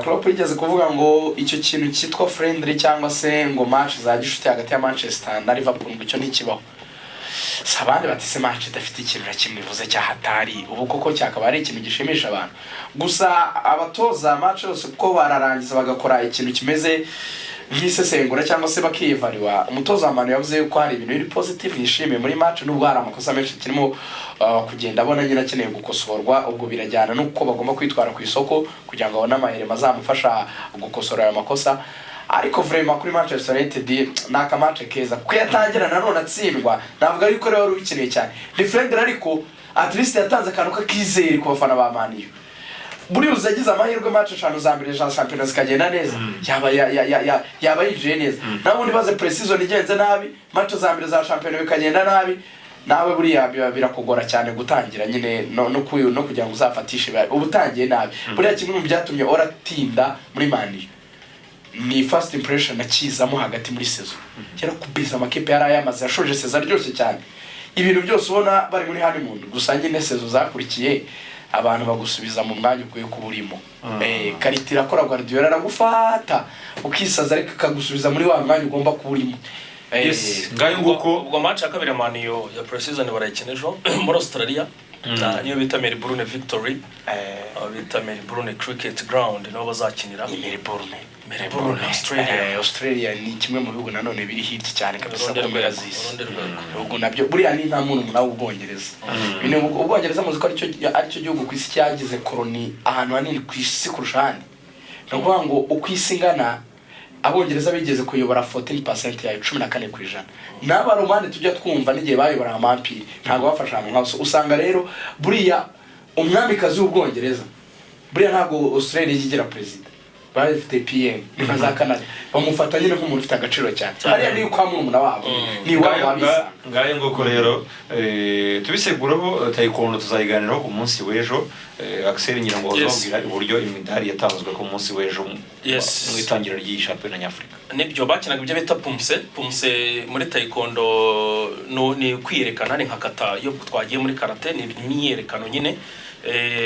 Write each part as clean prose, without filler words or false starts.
Klopp yigeze kuvuga ngo icyo kintu cyitwa friendly cyangwa se ngo match za gishuti hagati ya Manchester na Liverpool ngo cyo ntikibaho. Sabandi batise match idafite ikintu na kimwe bivuze cyahatari ubu koko cyakaba ari ikintu gishimisha abantu. Gusa abatoza match yose ko bararangiza bagakora ikintu kimeze nk'isesengura cyangwa se bakiyevariwa. Umutoza wa Manu yavuze ko hari ibintu biri positive yishimiye muri match n'ubwo hari amakosa menshi kirimo kugenda abona nyine akeneye gukosorwa. Ubwo birajyana nuko bagomba kwitwara ku isoko kugira ngo abone amahere mazamufasha gukosora ayo makosa. Ariko vraiment kuri Manchester United naka match keza kuko yatangira nanone atsindwa navuga yuko rero wari ubikeneye cyane. Defender ariko at least yatanze akantu kakizere ku bafana ba Man U. Buri uzagize amahirwe match 5 za mbere za Champions kagenda neza yaba yije neza. Nabundi baze precision igenze nabi match za mbere za Champions bikagenda nabi nawe buri birakugora cyane gutangira nyine no kugira ngo uzafatishe ubutangiye nabi. Buri kimwe mu byatumye oratinda muri Man U ni first impression nakizamo hagati muri season. Cyera kubiza amakipe yari ayamaze yashoje season ryose cyane. Ibintu byose ubona bari muri honeymoon gusa nyine season zakurikiye abantu bagusubiza mu mwanya ukwiye kuburimo. Karitira kora Guardiola aragufata ukisaza ariko kagusubiza muri wa mwanya ugomba kuburimo. Yes, ngayo nguko ubwo match akabira Man U ya pre-season barayikinejo muri Australia. Niyo bita Melbourne Victory. Bita Melbourne Cricket Ground no bazakinira Melbourne Australia ni kimwe mu bihugu nanone biri hirya cyane kabisa mu Brazil. Ubwo nabyo buriya ni nta muntu munawo Bwongereza. Bine Ubwongereza muzi ko aricyo gihugu ku isi cyagize koloni ahantu hanini ku isi kurushani. Nakuvuga ngo ukwisingana Abongereza bigeze kuyobora 14% ya 14%. N'aba Romane tujya twumva n'igihe bayobora amampire ntago bafasha ahantu nkaso. Usanga rero buriya umwamikazi w'Ubwongereza buriya ntago Australia yigira president. Bafite PM nkaza Canada bamufata nyine nk'umuntu ufite agaciro cyane. Hariya ni kwa murumuna wabo ni wabo wabisa. Ngaye ngoko rero tubiseguraho taekwondo tuzayiganiraho ku munsi w'ejo. Axel nyirango bazobwira uburyo imidari yatanzwe ku munsi w'ejo mu itangira ry'ishampiyona nyafrika. Nibyo bakinaga ibyo bita pumse muri taekwondo no ni kwiyerekana ni nkakata yo twagiye muri karate ni imyerekano nyine.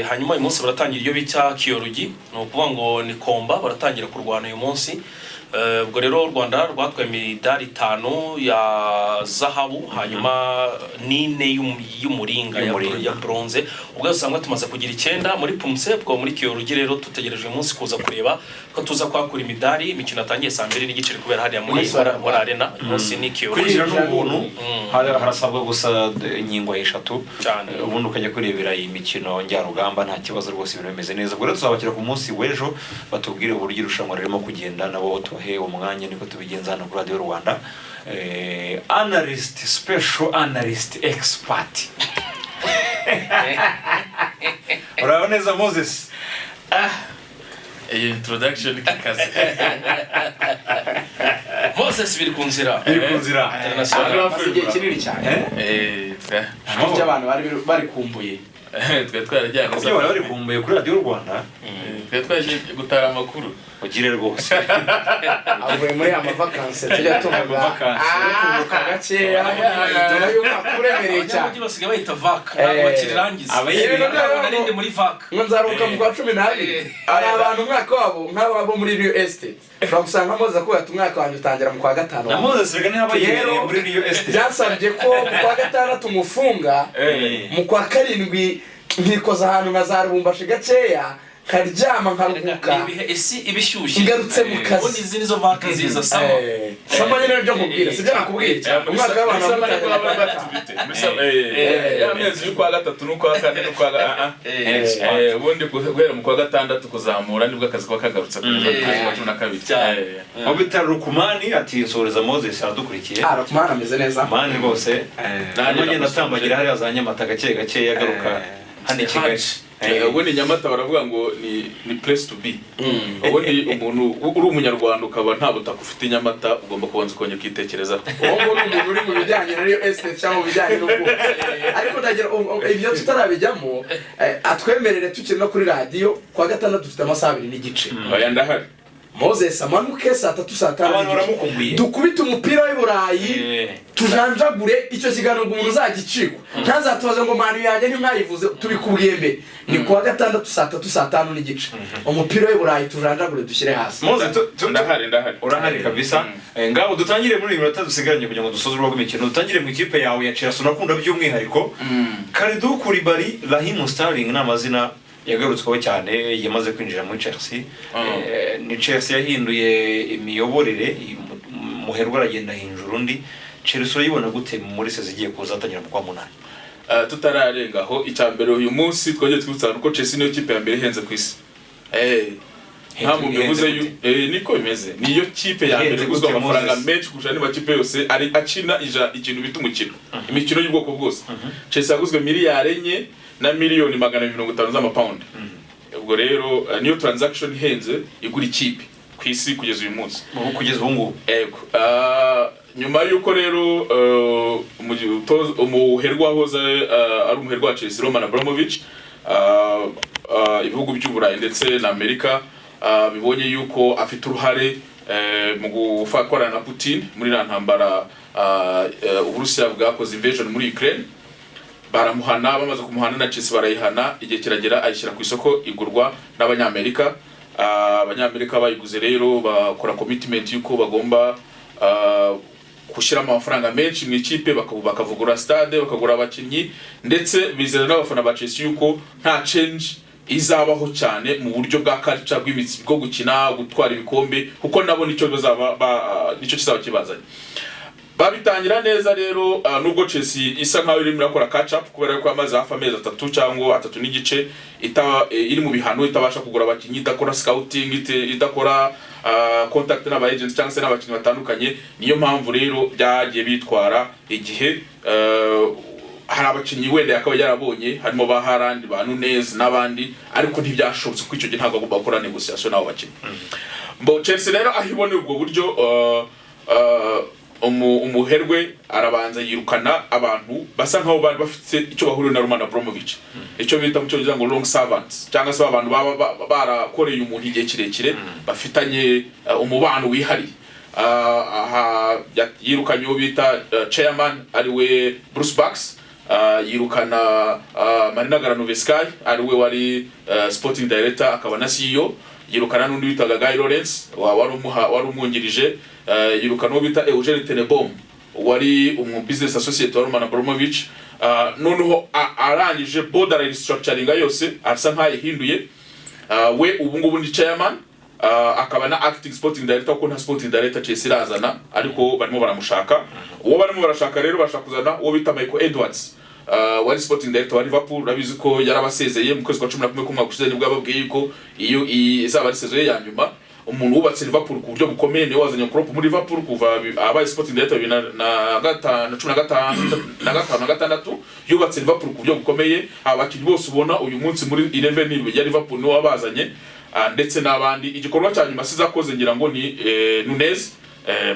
Hanyuma uyu munsi baratangira iyo bita kiyorugi no kuvuga ngo ni komba baratangira kurwana uyu munsi. Ubwo rero Rwanda rwatwaye imidari 5 ya zahabu hanyuma nine y'umuringa ya bronze. Ubwo usanga tumaze kugira 9 muri pumse bwo muri kiyorugi rero tutegereje uyu munsi kuza kureba ko tuza kwakura imidari imikino atangiye saa 2 n'igiceri kubera hariya muri arena munsi ni kiyorugi. Kwinjira n'ubuntu harasabwa gusa inkingo 3 ubundi ukajya kurebera iyi mikino njyarugamba nta kibazo rwose ibintu bimeze neza. Ubwo rero tuzabakira ku munsi w'ejo batubwire uburyo irushanwa ririmo kugenda nabo tuhe umwanya niko tubigenza hano kuri RadioRwanda. Analyst, special analyst, expert. Uraboneza Moses. Introduction kikaze. Moses biri kunzira. International afite kinini cyane. Abantu bari kumbuye. Twarajyanye kuko bari kumbuye kuri RadioRwanda. Twaje gutara amakuru. Ugire rwose. Avuye muri amavakanse tujya tuvuga kubuka gakeya yuko cyane. Abandi basigaye bayita vac bakirirangiza. Abayibona ninde muri vac. Nzaruka mu kwa 12. Ari abantu umwaka wabo nk'abo muri Real Estate. Framusanga moza ko yatumwaka wanyu utangira mu kwa 5. Na moza sirega n'abayibere muri Real Estate. Byasabye ko mu kwa 6 mufunga mu kwa 7 nkikoza ahantu nkazarubumbashi gakeya karyama nkaruhuka isi ibishyushye ngarutse mu kazi ubundi izi nizo vanka ziza sama sama nyine byo kubwira sibyo nakubwira umwaka w'abantu y'amezi y'ukwa 3 n'ukwa 4 n'ukwa ubundi guhera mu kwa 6 kuzamura nibwo akazi kwa kagarutse kuri 12. Obitaro Rukumani ati nsoreza Moses aradukurikiye. Rukumani ameze neza mani rwose nanjye natambagira hari azanye amata gake yagaruka handi Kigali. Ubundi Nyamata baravuga ngo ni place to be. Ubundi umuntu uri umunyarwanda ukaba nta butaka ufite Nyamata ugomba kubanza kongera kwitekereza. Uwo umuntu uri mu bijyanye na Real Estate cyangwa mu bijyanye n'ubwo. Ariko ndagira ibyo tutarabijyamo atwemerere tukiri no kuri radio kwa 6 dufite amasaha 2 n'igice. Oya ndahari. Moses amanuke saa 3 abantu baramukumbuye dukubita umupira w'i Burayi tujanjagure icyo kiganiro umuntu uzagicikwa ntazatubaza ngo manu yanjye ni mwayivuze tubikubwiye mbe ni kuwa gatandatu saa 3 n'igice umupira w'i Burayi tujanjagure dushyire hasi Moses ndahari urahari kabisa ngabo dutangire muri iminota dusigaranye kugira ngo dusoze urwo imikino dutangire mu ikipe yawe ya Chelsea unakunda by'umwihariko Kalidou Koulibaly Raheem Sterling n'amazina yagarutsweho cyane yamaze kwinjira muri Chelsea ni Chelsea yahinduye imiyoborere muherwa aragenda hinjura undi Chelsea urayibona gute muri sezi igiye kuzatangira mu kwa munani tutararengaho icyambere uyu munsi twagiye twibutsa ko Chelsea niyo kipe ya mbere ihenze ku isi ntabwo bivuze niko bimeze niyo kipe ya mbere iguzwe amafaranga menshi kurusha andi makipe yose ari akina ikintu bita umukino imikino y'ubwoko bwose Chelsea yaguzwe miliyari 4 na miliyoni 250 z'amapaundi ubwo rero niyo transaction ihenze igura ikipe ku isi kugeza uyu munsi kugeza ubu ngubu nyuma yuko rero umuherwa hoza ari umuherwa wa Chelsea Roman Abramovich ibihugu by'Uburayi ndetse na Amerika bibonye yuko afite uruhare mu gufakorana na Putin muri ntambara Uburusiya bwakoze invasion muri Ukraine baramuhana bamaze kumuhana na Chelsea barayihana igihe kiragera ayishyira ku isoko igurwa n'abanyamerika abanyamerika bayiguze rero bakora commitment yuko bagomba gushyira amafaranga menshi mu ikipe bakavugura stade bakagura abakinnyi ndetse bizera n'abafana ba Chelsea yuko nta change izabaho cyane mu buryo bwa culture bw'imitsi bwo gukina gutwara ibikombe kuko nabo nicyo kizaba kibazanye babitangira neza rero nubwo Chelsea isa nkaho iri murakora catch up kubera ko amaze hafi amezi 3 cyangwa 3 n'igice iri mu bihano itabasha kugura abakinnyi idakora scouting idakora contact n'aba agents cyangwa se n'abakinnyi batandukanye niyo mpamvu rero byagiye bitwara igihe hari abakinnyi wenda yakaba yarabonye harimo ba Haaland ba Nunez n'abandi ariko ntibyashobotse kuko icyo gihe ntabwo agomba gukora negotiation n'abo bakinnyi mbo Chelsea rero ahibone ubwo buryo umuherwe arabanza yirukana abantu basa nkaho bari bafite icyo bahuriye na Roman Abramovich icyo bita mu cyongereza ngo long servants cyangwa se abantu barakoreye umuntu igihe kirekire bafitanye umubano wihari yirukanye uwo bita chairman ariwe Bruce Bucks yirukana Marina Granovetsky ariwe wari sporting director akaba na CEO yirukana n'undi witaga Guy Lawrence wari umwungirije yirukana uwo bita Eugene Tenenbaum wari business associate wa Roman Abramovich noneho arangije borderline restructuring yose asa nkayihinduye we ubu ngubu ni chairman akaba na acting sporting director ko nta sporting director Chelsea irazana ariko barimo baramushaka uwo barimo barashaka rero bashaka kuzana uwo bita Michael Edwards wari sporting director wa Liverpool rabizi ko yarabasezeye mu kwezi kwa 11 kumwaka ushize nibwo ababwiye ko iyo izaba ari saison ya nyuma umuntu wubatse Liverpool ku buryo bukomeye ni wazanye Klopp muri Liverpool kuva abaye sporting director na 15 yubatse Liverpool ku buryo bukomeye abakinnyi bose ubona uyu munsi muri 11 ya Liverpool no wabazanye ndetse n'abandi igikorwa cya nyuma sizakoze ngira ngo ni Nunez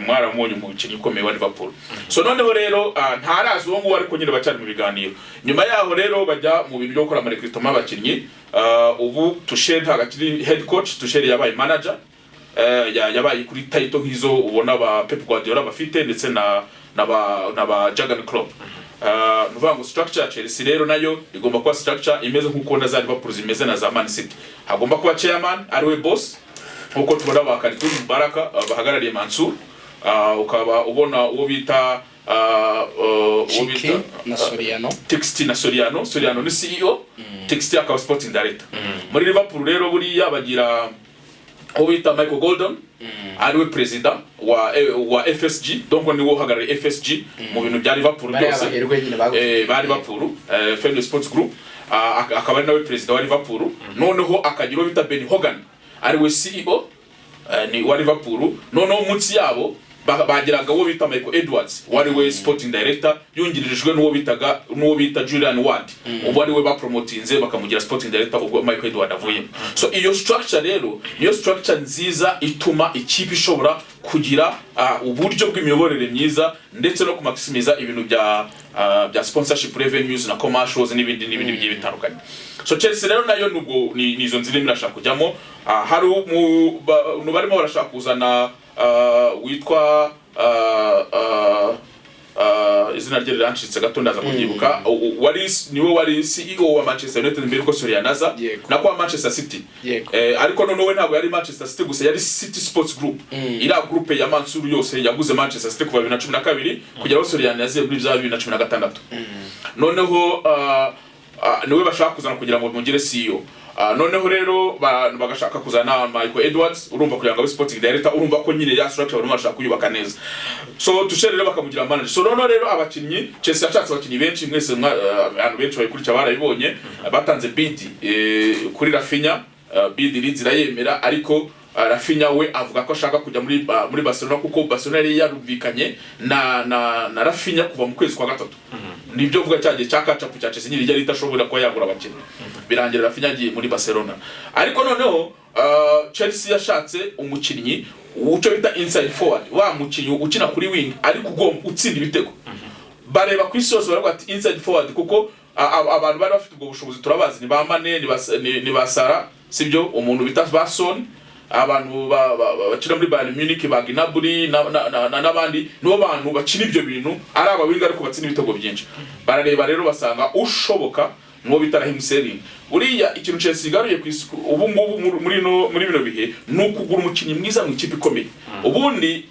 mwaramunye mu kinyi ukomeye wa Liverpool so noneho rero ntarazi uwo ngo ariko nyine bacyari mu biganiro nyuma yaho rero bajya mu bintu byo gukora amarekrutment abakinnyi ubu Tuchel hagakiri head coach Tuchel yabaye manager yabaye kuri title nk'izo ubona ba Pep Guardiola bafite ndetse na ba Jurgen Klopp nuvuga ngo structure ya Chelsea rero nayo igomba kuba structure imeze nk'uko na za Liverpool zimeze na za Man City hagomba kuba chairman ariwe boss nkuko tubona ba Kalidou Baraka bahagarariye Mansour ukaba ubona uwo bita na Soriano ni CEO Texti akaba sporting director muri Liverpool rero buriya bagira uwo bita Michael Gordon ariwe president wa FSG donc ni wo hagarariye FSG mu bintu bya Liverpool byose bari Liverpool Family Sports Group akaba ari nawe president wa Liverpool noneho akagira uwo bita Ben Hogan ariwe CEO ni wa Liverpool noneho munsi yabo bagiraga uwo bita Michael Edwards wariwe sporting director yungirijwe n'uwo bita Julian Ward ubu ariwe bapromotinze bakamugira sporting director ubwo Michael Edwards avuye so iyo structure rero niyo structure nziza ituma ikipe ishobora kugira uburyo bw'imiyoborere myiza ndetse no kumaximiza ibintu bya bya sponsorship revenues na commercials n'ibindi bigiye bitandukanye. So Chelsea rero nayo nubwo ni izo nzira mirashaka kujyamo, hari mu barimo barashaka kuzana witwa izina rye rirancitse gato ndaza kubyibuka, niwe wari CEO wa Manchester United mbere ko Sorianaza na kwa Manchester City, ariko noneho ntabwo yari Manchester City gusa, yari City Sports Group, ira groupe ya Mansur yose yaguze Manchester City kuva 2012 kugera Sorianaza muri 2016. Noneho niwe bashaka kuzana kugira ngo mungire CEO. Noneho rero bagashaka kuzana Michael Edwards, urumva kugira ngo sporting director, urumva ko nyine ya structure barimo bashaka kuyubaka neza. So tushere bakamugira manager. So noneho rero abakinnyi Chelsea yashatse abakinnyi benshi, mwese abantu benshi bayikurikira barabibonye, batanze bid kuri Rafinha, bid rizira yemera, ariko Rafinha we avuga ko ashaka kujya muri Barcelona kuko Barcelona yari yarumvikanye na Rafinha kuva mu kwezi kwa gatatu. Nibyo vuga cyagiye cyakacapu cya Chelsea nyiri yari itashobora ko yagura abakinnyi, birangira Rafinha agiye muri Barcelona. Ariko noneho Chelsea yashatse umukinnyi uco bita inside forward, wa mukinnyi ukina kuri wing ariko ugomba utsinda ibitego. Bareba ku isi yose baravuga ati inside forward kuko abantu bari bafite ubwo bushobozi turabazi, ni ba Mane, ni ba Sara, sibyo, umuntu bita Son, abantu bakina muri Bayern Munich, ba Gnabry n'abandi, nibo bantu bakina ibyo bintu ari abawinga ariko batsinda ibitego byinshi. Barareba rero basanga ushoboka nuwo bita Raheem Sterling. Uriya ikintu Chelsea garuye ku isuku ubu ngubu muri bino bihe n'ukugura umukinnyi mwiza mu ikipe ikomeye. Ubundi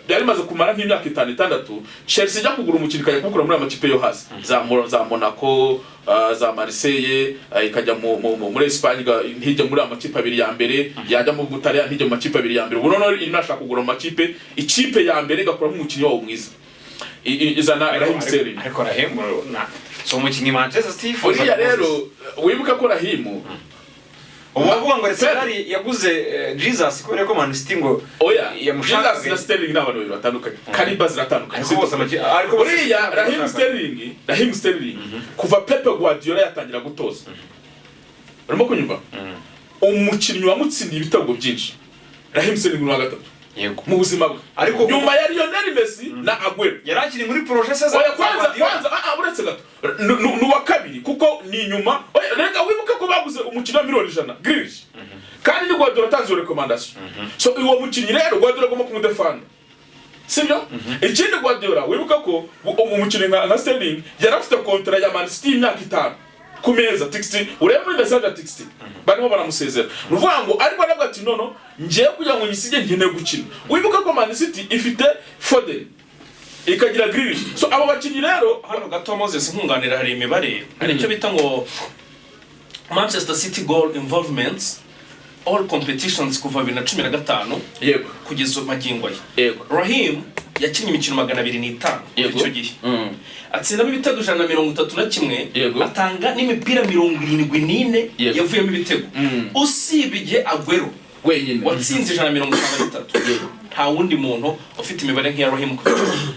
byari maze kumara nk'imyaka 5-6 Chelsea ijya kugura umukinnyi kajya kugura muri amakipe yo hasi, za Monaco, za Marseille, ikajya muri Espagne ntijya muri amakipe abiri ya mbere, yajya mu Butaliyani ntijya mu makipe abiri ya mbere. Ubu none inashaka kugura amakipe, ikipe ya mbere igakora mu umukinnyi wawo mwiza, izana Raheem Sterling. Ariko Raheem so umukinnyi Manchester City uriya rero wibuka ko Raheem ubavuga ngo Sterling yaguze Jesus kubera ko Man City ngo yamushaka na Sterling n'abantu batandukanye, kaliba ziratandukanye, ariko uriya Raheem Sterling kuva Pep Guardiola yatangira gutoza, urimo kunyumva, umukinnyi wamutsindiye ibitego byinshi Raheem Sterling wa gatatu mu buzima bwe, ariko nyuma ya Lionel Messi na Aguero yarakiri muri process za kwanza uretse gato nuwa kabiri kuko ni nyuma. Rega wibuka ko baguze umukinnyi wa miliyoni 100 Grealish, kandi ni Guardiola tanze recommendation. So uwo mukinnyi rero Guardiola agomba kumudefanda, sibyo? Ikindi Guardiola wibuka ko umukinnyi nka Sterling yarafite contract ya Man City imyaka 5 ku meza 60, ureba muri message 60 barimo baramusezera, ruvuga ngo ariko nabwo ati nono ngiye kugira ngo nyisige nkene gukina. Wibuka ko Man City ifite Foden ikagira Grealish. So abo bakinnyi rero hano gato Moses nkunganira hari imibare, hari icyo bita ngo Manchester City goal involvements all competitions kuva 2015 yego kugeza magingo ye. Yego Raheem yakinnye imikino 205 icyo gihe, atsinda ibitego 131, atanga n'imipira 74 yavuyemo ibitego, usibije Aguero wenyine watsinze 153. Nta wundi muntu ufite imibare nk'iya Raheem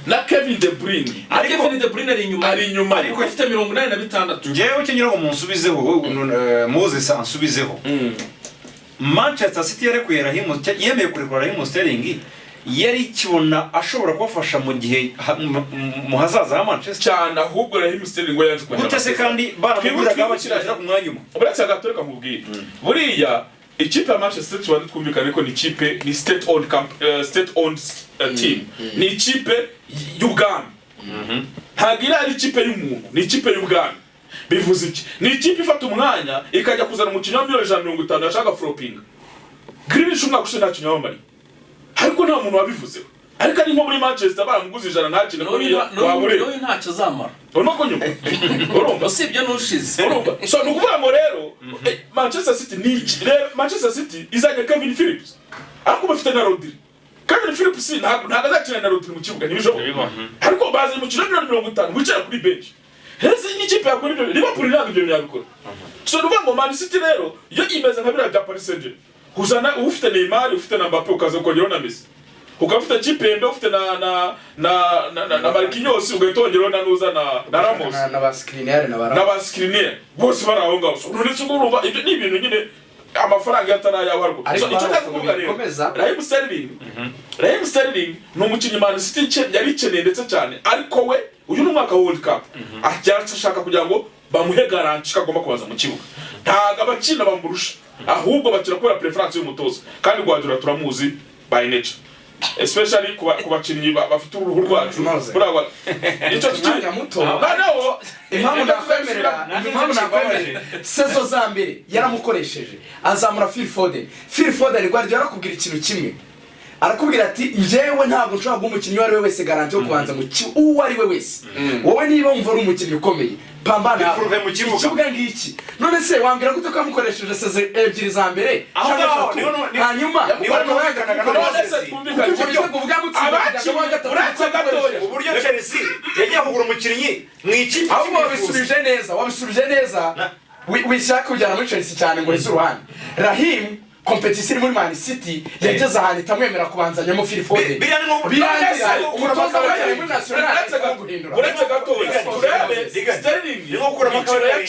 na Kevin De Bruyne. Kevin De Bruyne ari inyuma ariko afite 86. Ngewe ukenyera ngo munsubizeho Moses ansubizeho. Manchester City yarekuye Raheem, yemeye kurekura Raheem Sterling, yari kibona ashobora kubafasha mu gihe mu hazaza ha Manchester cyane, ahubwo Raheem Sterling we yanze kwenda gutese kandi baramubwiraga bakira ku mwanya umwe. Uretse gatoreka mubwire buriya ikipe ya Manchester City wandi twumvikane ko ni ikipe, ni state owned team, ni ikipe y'ubwami, ntagira ari ikipe y'umuntu, ni ikipe y'ubwami. Bivuze iki? Ni ikipe ifata umwanya ikajya kuzana umukinnyi wa 150 ashaka flopping. Grealish umwaka ushe nta kintu yambaye, ariko nta muntu wabivuzeho. Ariko ari nko muri Manchester baramuguze 100 nta kintu wabure, no ntacyo zamara, urimo kunyuma urumva usibye n'ushize urumva. So nukuvuga ngo rero Manchester City ni rero Manchester City izajya Kevin Phillips, ariko bafite na Rodri. Kevin Phillips ntabwo azakina na Rodri mu kibuga ntibishoboka, ariko bazi mu kiraro 50 wicara kuri bench. Hezi ni ikipe ya kuri Liverpool ntabwo ibyo yabikora. So nuvuga ngo Man City rero yo imeze nka bira Paris Saint-Germain, uzana ufite Neymar, ufite na Mbappe, ukaza kongera na Messi, ukafite Chipembe, ufite na Marquinhos, ugahitongera na Nuza na Ramos na Bascrinier bose baraho ngaho. So none se urumva ibyo ni ibintu nyine amafaranga yatarayabarwa icyo cyakuvuga rero Raheem Sterling ni umukinnyi Man City yari ikeneye ndetse cyane ariko we uyu ni umwaka wa World Cup ashaka kugira ngo bamuhe garanti kagomba kubaza mu kibuga ntago abakina bamurusha ahubwo bakira kubera preference y'umutoza kandi Guardiola turamuzi by nature especially ku bakinnyi bafite uruhu rwacu buraba icyo cyanya muto naho impamvu nakwemerera sezo za mbere yaramukoresheje azamura Phil Foden Guardiola arakubwira ikintu kimwe arakubwira ati njyewe ntabwo nshobora guha umukinnyi uwo ari we wese garanti yo kubanza mu uwo ari we wese wowe niba wumva uri umukinnyi ukomeye pambana ikibuga ngiki none se wambwira gute ko yamukoresheje sezo ebyiri za mbere hanyuma uburyo Chelsea yagiye kugura umukinnyi mu ikipe ahubwo wabisubije neza wishaka kujyana muri Chelsea cyane ngo hise uruhande Raheem competition muri Man City yageze ahantu itamwemera kubanzanyamo Phil Foden birangira umutoza wa muri national uretse gatoya turebe Sterling yo gukora amakara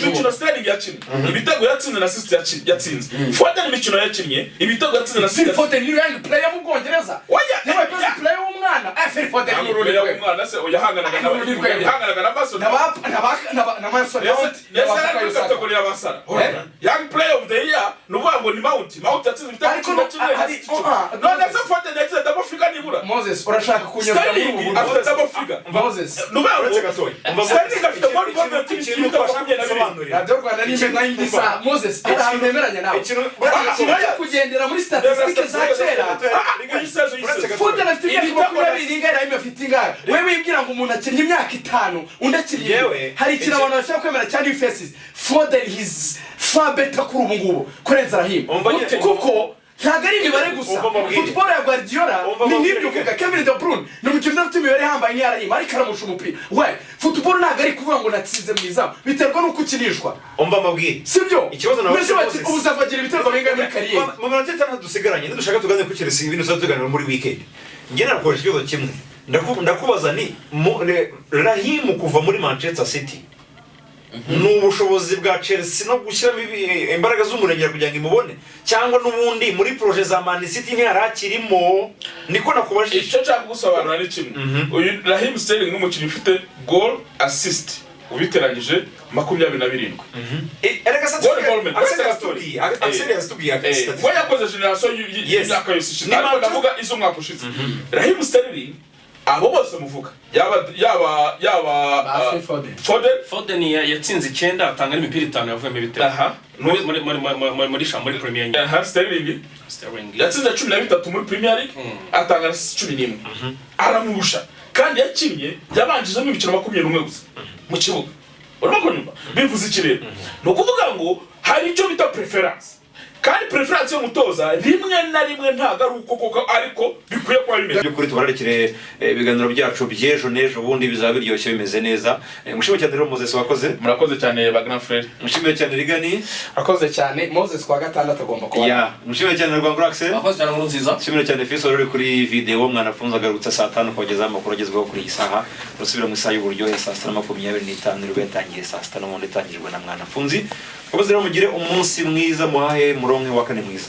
imikino Sterling yakinnye ibitego yatsinze na assist yatsinze Foden imikino yakinnye ibitego yatsinze na assist Phil Foden ni young player mu Bwongereza niwe best player w'umwana Phil Foden ni ururi w'umwana se yahanganaga na Mason na Mason yasa kategori y'abasara young player of the year nuvuga ni Mount yatsinze ibitego none se Foden yagize double figure nibura Moses urashaka kunyura muri ubu afite double figure Moses uretse gatoya Sterling afite ball point ikintu twashabiye RadioRwanda nimbe nk'indisa Moses aramemeranya nawe ikintu kugendera muri statistics za kera Foden afite imyaka 20 ingana imefite ingana wewe wibwira ngo umuntu akinnye imyaka 5 undi akiriye hari ikintu abantu bashaka kwemera cyane faces Foden his far better kuri ubu ngubu kurenza Raheem kuko ntago ari imibare gusa football ya Guardiola ni nk'ibyo uvuga Kevin De Bruyne ni umukinnyi ufite imibare ihambaye nk'iya Raheem ariko aramusha umupira we football ntago ari kuvuga ngo natsinze mwiza biterwa n'uko ukinishwa umva mabwire sibyo ikibazo nawe uzafagira ibitego bingahe muri kariyeri mu minota 5 dusigaranye dushaka tuganire ku Chelsea ibintu tuzaganira muri weekend nge nakoresha ikibazo kimwe ndakubaza ni Raheem kuva muri Manchester City n'ubushobozi bwa Chelsea no gushyiramo imbaraga z'umurengera kugira ngo imubone cyangwa n'ubundi muri projet za Man City ntiharakirimo niko nakubajije icyo cyangwa gusobanura ni kimwe uyu Raheem Sterling n'umukinnyi ufite goal assist ubiteranyije 27 erega satubwiye we yakoze generation y'imyaka yose ishize ariko ndavuga izo mwaka ushize Raheem Sterling abo bose muvuga yaba Foden yatsinze 9 atanga imipira 5 yavuyemo ibitego muri Premier League Sterling yatsinze 13 muri Premier League atanga 11 aramurusha kandi yakinnye yabanjijemo imikino 21 gusa mu kibuga urimo kunyuma bivuze ikirere no kuvuga ngo hari icyo bita preference kandi preference yo mutoza rimwe na rimwe ntago ari uko koko ariko bikwiye kwa bimeze byo kuri tubarekere ibiganiro byacu byejo nejo bundi bizaba biryoshye bimeze neza mushimye cyane rero Moses wakoze murakoze cyane ba grand frère mushimye cyane Rigani akoze cyane Moses kwa gatandatu agomba kuba mushimye cyane Rwanda Axel akoze cyane nkuru nziza mushimye cyane Fiso ruri kuri video mwanafunza agarutse saa 5 kugeza amakuru agezweho kuri iyi saha rusubira mu isaha y'uburyohe saa 7:25 nibwo yatangiye saa 6 n'ubundi itangijwe na mwanafunzi Kubaze rero mugire umunsi mwiza muhahe muronke wa kane mwiza